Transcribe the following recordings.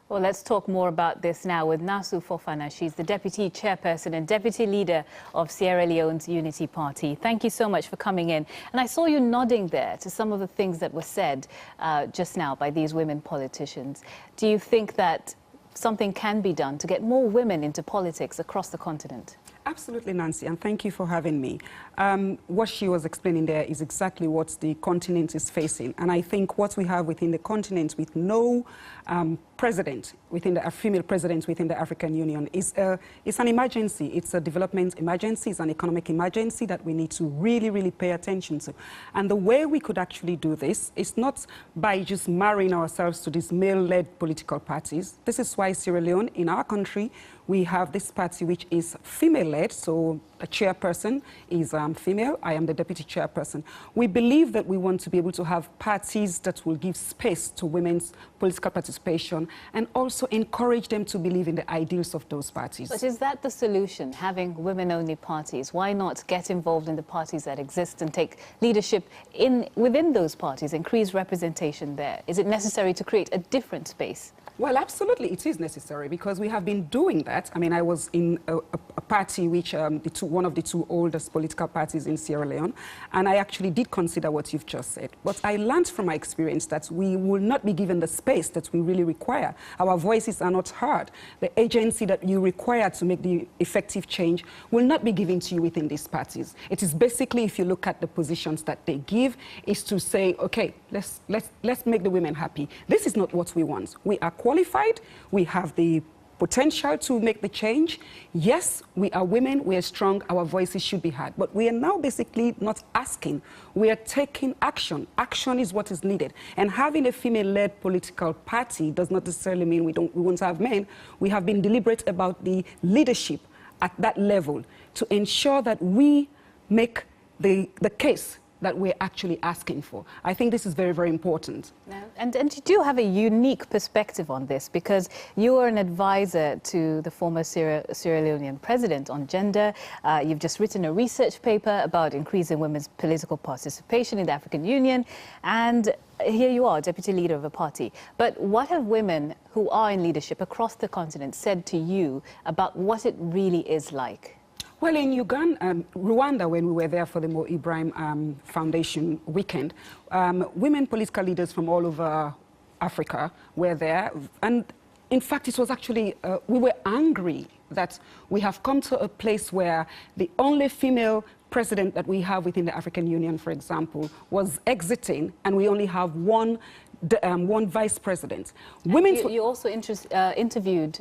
Well, let's talk more about this now with Naasu Fofanah. She's the Deputy Chairperson and Deputy Leader of Sierra Leone's Unity Party. Thank you so much for coming in. And I saw you nodding there to some of the things that were said just now by these women politicians. Do you think that something can be done to get more women into politics across the continent? Absolutely, Nancy, and thank you for having me. What she was explaining there is exactly what the continent is facing. And I think what we have within the continent with no president, female president within the African Union is it's an emergency. It's a development emergency. It's an economic emergency that we need to really, really pay attention to. And the way we could actually do this is not by just marrying ourselves to these male-led political parties. This is why Sierra Leone, in our country, we have this party which is female-led, so the chairperson is female. I am the deputy chairperson. We believe that we want to be able to have parties that will give space to women's political participation and also encourage them to believe in the ideals of those parties. But is that the solution, having women-only parties? Why not get involved in the parties that exist and take leadership within those parties, increase representation there? Is it necessary to create a different space? Well, absolutely, it is necessary because we have been doing that. I mean, I was in a party which one of the two oldest political parties in Sierra Leone, and I actually did consider what you've just said. But I learned from my experience that we will not be given the space that we really require. Our voices are not heard. The agency that you require to make the effective change will not be given to you within these parties. It is basically, if you look at the positions that they give, is to say, okay, let's make the women happy. This is not what we want. We are qualified, we have the potential to make the change. Yes, we are women, we are strong, our voices should be heard. But we are now basically not asking, we are taking action. Action is what is needed. And having a female-led political party does not necessarily mean we won't have men. We have been deliberate about the leadership at that level to ensure that we make the case that we're actually asking for. I think this is very, very important. Yeah. And you do have a unique perspective on this because you are an advisor to the former Sierra Leonean president on gender. You've just written a research paper about increasing women's political participation in the African Union. And here you are, deputy leader of a party. But what have women who are in leadership across the continent said to you about what it really is like? Well, in Rwanda, when we were there for the Mo Ibrahim Foundation weekend, women political leaders from all over Africa were there. And in fact, it was actually, we were angry that we have come to a place where the only female president that we have within the African Union, for example, was exiting, and we only have one vice president. You also interviewed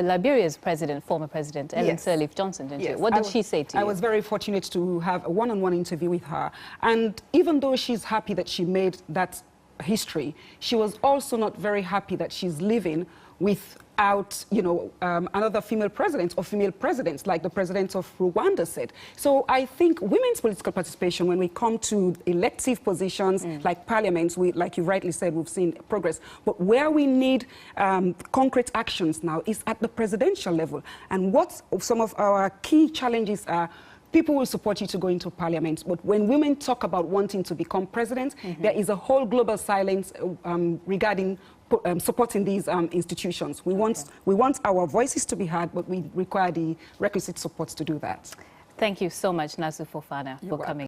Liberia's former president, Ellen Sirleaf Johnson, didn't you? What did she say to you? I was very fortunate to have a one-on-one interview with her. And even though she's happy that she made that history, she was also not very happy that she's living without, another female president or female presidents, like the president of Rwanda said. So I think women's political participation, when we come to elective positions like parliaments, like you rightly said, we've seen progress. But where we need concrete actions now is at the presidential level. And what some of our key challenges are, people will support you to go into parliament, but when women talk about wanting to become president, there is a whole global silence regarding supporting these institutions. We want our voices to be heard, but we require the requisite support to do that. Thank you so much, Naasu Fofanah, for coming.